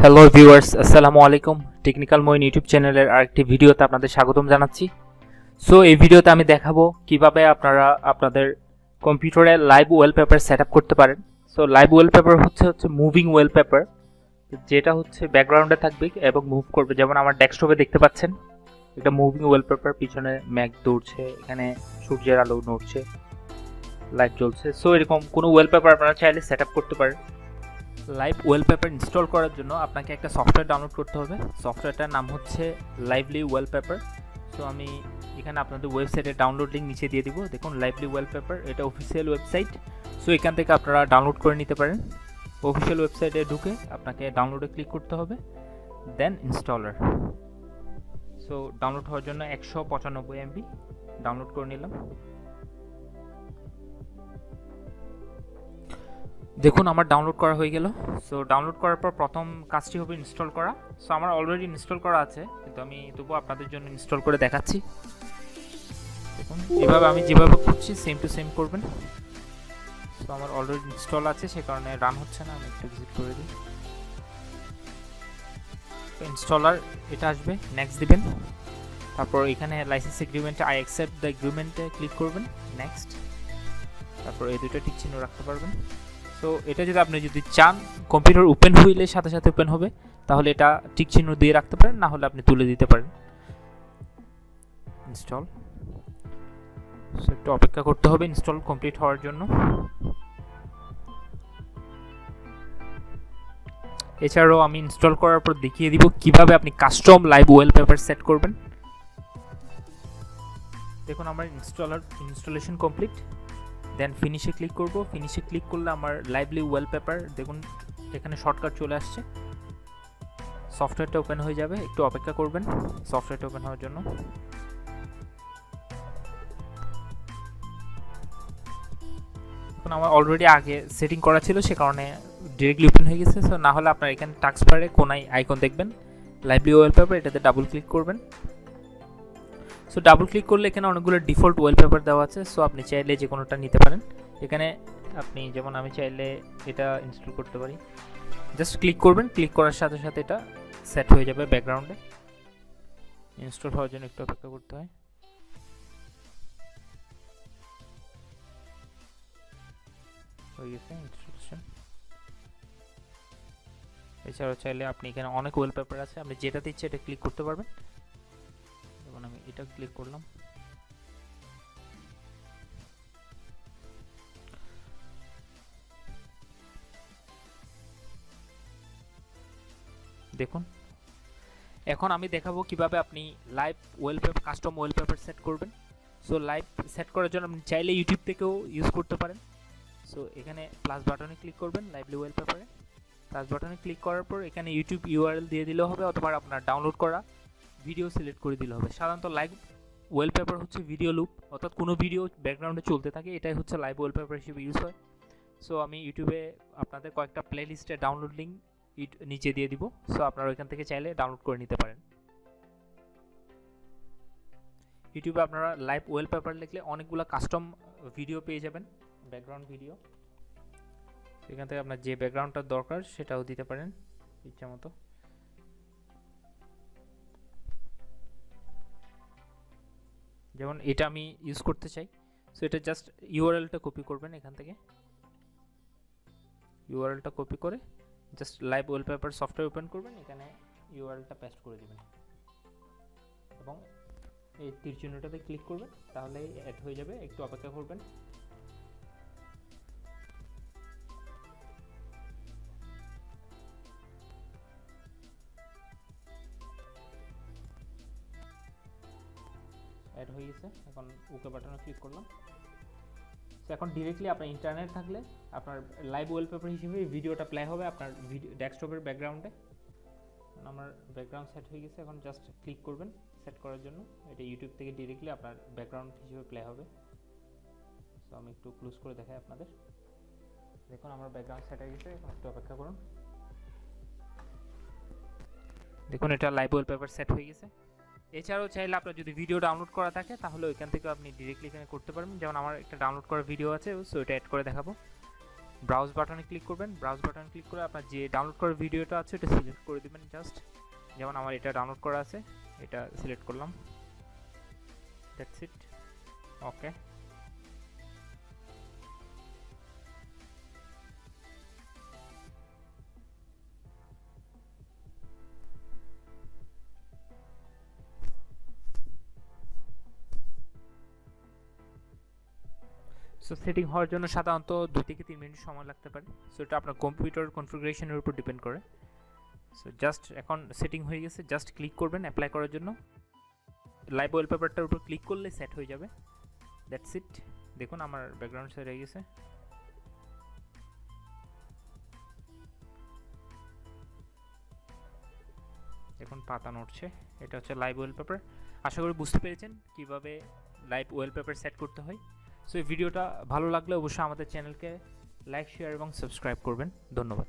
Hello viewers, আসসালামু আলাইকুম। Technical Moeen YouTube চ্যানেলের আরেকটি ভিডিওতে আপনাদের স্বাগতম জানাচ্ছি। সো এই ভিডিওতে আমি দেখাবো কিভাবে আপনারা আপনাদের কম্পিউটারে লাইভ ওয়ালপেপার সেটআপ করতে পারেন। সো লাইভ ওয়ালপেপার হচ্ছে মুভিং ওয়ালপেপার, যেটা হচ্ছে ব্যাকগ্রাউন্ডে থাকবে এবং মুভ করবে। যেমন আমার ডেস্কটপে দেখতে পাচ্ছেন এটা মুভিং ওয়ালপেপার, পিছনে ম্যাঘ দৌড়ছে, এখানে সূর্যের আলো নড়ছে, লাইট জ্বলছে। সো এরকম কোনো ওয়ালপেপার আপনারা চাইলে সেটআপ করতে পারেন। লাইভ ওয়ালপেপার ইনস্টল করার জন্য আপনাকে একটা সফটওয়্যার ডাউনলোড করতে হবে। সফটওয়্যারটার নাম হচ্ছে লাইভলি ওয়ালপেপার। সো আমি এখানে আপনাদের ওয়েবসাইটের ডাউনলোড লিঙ্ক নিচে দিয়ে দিব। দেখুন লাইভলি ওয়ালপেপার, এটা অফিসিয়াল ওয়েবসাইট। সো এখান থেকে আপনারা ডাউনলোড করে নিতে পারেন। অফিসিয়াল ওয়েবসাইটে ঢুকে আপনাকে ডাউনলোডে ক্লিক করতে হবে, দেন ইনস্টলার। সো ডাউনলোড হওয়ার জন্য 195 MB ডাউনলোড করে নিলাম। দেখুন আমার ডাউনলোড করা হয়ে গেল। সো ডাউনলোড করার পর প্রথম কাজটি হবে ইনস্টল করা। সো আমার অলরেডি ইনস্টল করা আছে, কিন্তু আমি তবুও আপনাদের জন্য ইনস্টল করে দেখাচ্ছি। দেখুন এভাবে আমি যেভাবে করছি সেম টু সেম করবেন। সো আমার অলরেডি ইনস্টল আছে, সে কারণে রান হচ্ছে না। আমি একটু ভিজিট করে দিই। ইনস্টলার এটা আসবে, নেক্সট দিবেন। তারপর এখানে লাইসেন্স এগ্রিমেন্টে আই অ্যাকসেপ্ট দ্য এগ্রিমেন্টে ক্লিক করবেন, নেক্সট। তারপর এই দুটো টিক চিহ্ন রাখতে পারবেন। তো এটা যদি আপনি চান কম্পিউটার ওপেন হইলে সাথে সাথে ওপেন হবে, তাহলে এটা টিক চিহ্ন দিয়ে রাখতে পারেন, না হলে আপনি তুলে দিতে পারেন। ইনস্টল, সো একটু অপেক্ষা করতে হবে ইনস্টল কমপ্লিট হওয়ার জন্য। এছাড়াও আমি ইনস্টল করার পর দেখিয়ে দিব কিভাবে আপনি কাস্টম লাইভ ওয়ালপেপার সেট করবেন। দেখুন আমার ইনস্টলেশন কমপ্লিট, দেন ফিনিশে ক্লিক করব। ফিনিশে ক্লিক করলে আমার লাইভলি ওয়ালপেপার দেখুন এখানে শর্টকাট চলে আসছে। সফটওয়্যারটা ওপেন হয়ে যাবে, একটু অপেক্ষা করবেন সফটওয়্যারটা ওপেন হওয়ার জন্য। এখন আমার অলরেডি আগে সেটিং করা ছিল, সে কারণে ডিরেক্টলি ওপেন হয়ে গেছে। সো না হলে আপনার এখানে টাস্ক বারে কোনায় আইকন দেখবেন লাইভলি ওয়ালপেপার, এটাতে ডাবল ক্লিক করবেন। সো ডাবল ক্লিক করলে এখানে অনেকগুলো ডিফল্ট ওয়ালপেপার দেওয়া আছে। সো আপনি চাইলে যে কোনোটা নিতে পারেন। এখানে আপনি যেমন আমি চাইলে এটা ইনস্টল করতে পারি, জাস্ট ক্লিক করবেন। ক্লিক করার সাথে সাথে এটা সেট হয়ে যাবে ব্যাকগ্রাউন্ডে। ইনস্টল হওয়ার জন্য একটু অপেক্ষা করতে হয়। হয়ে গেছে ইনস্টলেশন। এছাড়াও চাইলে আপনি এখানে অনেক ওয়ালপেপার আছে, আপনি যেটাতে ইচ্ছে এটা ক্লিক করতে পারবেন। যেমন আমি এটা ক্লিক করলাম। দেখুন এখন আমি দেখাবো কিভাবে আপনি live wallpaper custom wallpaper set করবেন। সো লাইভ সেট করার জন্য আপনি চাইলে ইউটিউব থেকেও ইউজ করতে পারেন। সো এখানে প্লাস বাটনে ক্লিক করবেন, লাইভলি ওয়ালপেপারে প্লাস বাটনে ক্লিক করার পর এখানে ইউটিউব ইউআরএল দিয়ে দিলেও হবে, অথবা আপনার ডাউনলোড করা ভিডিও সিলেক্ট করে দিলে হবে। সাধারণত লাইভ ওয়ালপেপার হচ্ছে ভিডিও লুপ, অর্থাৎ কোনো ভিডিও ব্যাকগ্রাউন্ডে চলতে থাকে, এটাই হচ্ছে লাইভ ওয়ালপেপার হিসেবে ইউজ হয়। সো আমি ইউটিউবে আপনাদের কয়েকটা প্লেলিস্টে ডাউনলোড লিঙ্ক নিচে দিয়ে দিব। সো আপনারা ওইখান থেকে চাইলে ডাউনলোড করে নিতে পারেন। ইউটিউবে আপনারা লাইভ ওয়ালপেপার লিখলে অনেকগুলো কাস্টম ভিডিও পেয়ে যাবেন, ব্যাকগ্রাউন্ড ভিডিও। এখান থেকে আপনার যে ব্যাকগ্রাউন্ডটা দরকার সেটাও দিতে পারেন ইচ্ছা মতো। যেমন এটা আমি ইউজ করতে চাই, সো এটা জাস্ট ইউআরএলটা কপি করবেন। এখান থেকে ইউআরএলটা কপি করে just live wallpaper software open করবেন, এখানে ইউআরএলটা পেস্ট করে দিবেন এবং এই তীর চিহ্নটাতে ক্লিক করবেন, তাহলে অ্যাড হয়ে যাবে। একটু অপেক্ষা করবেন। অ্যাড হয়ে গেছে, এখন ওকে বাটনে ক্লিক করলাম। তো এখন ডিরেক্টলি আপনার ইন্টারনেট থাকলে আপনার লাইভ ওয়ালপেপার হিসেবে ভিডিওটা প্লে হবে আপনার ডেস্কটপের ব্যাকগ্রাউন্ডে। আমার ব্যাকগ্রাউন্ড সেট হয়ে গেছে, এখন জাস্ট ক্লিক করবেন সেট করার জন্য। এটা ইউটিউব থেকে ডিরেক্টলি আপনার ব্যাকগ্রাউন্ড হিসেবে প্লে হবে। সো আমি একটু ক্লোজ করে দেখাই আপনাদের। দেখুন আমার ব্যাকগ্রাউন্ড সেট হয়ে গেছে, এখন একটু অপেক্ষা করুন। দেখুন এটা লাইভ ওয়ালপেপার সেট হয়ে গেছে। এছাড়াও চাইলে আপনার যদি ভিডিও ডাউনলোড করা থাকে তাহলে ওইখান থেকে আপনি ডিরেক্টলি এখানে করতে পারবেন। যেমন আমার একটা ডাউনলোড করা ভিডিও আছে, সো এটা অ্যাড করে দেখাবো। ব্রাউজ বাটনে ক্লিক করবেন। ব্রাউজ বাটনে ক্লিক করে আপনার যে ডাউনলোড করার ভিডিওটা আছে এটা সিলেক্ট করে দিবেন। জাস্ট যেমন আমার এটা ডাউনলোড করা আছে, এটা সিলেক্ট করলাম। That's it. Okay, so setting হওয়ার জন্য সাধারণত 2 থেকে 3 মিনিট সময় লাগতে পারে। সো এটা আপনার কম্পিউটার কনফিগারেশনের উপর ডিপেন্ড করে। সো জাস্ট এখন সেটিং হয়ে গেছে, জাস্ট ক্লিক করবেন অ্যাপ্লাই করার জন্য। লাইভ ওয়ালপেপারটার উপর ক্লিক করলে সেট হয়ে যাবে। That's it. দেখুন আমার ব্যাকগ্রাউন্ড সেট হয়ে গেছে। এখন পাতা নড়ছে, এটা হচ্ছে লাইভ ওয়ালপেপার। আশা করি বুঝতে পেরেছেন কিভাবে লাইভ ওয়ালপেপার সেট করতে হয়। সো এই ভিডিওটা ভালো লাগলে অবশ্যই আমাদের চ্যানেলকে লাইক, শেয়ার এবং সাবস্ক্রাইব করবেন। ধন্যবাদ।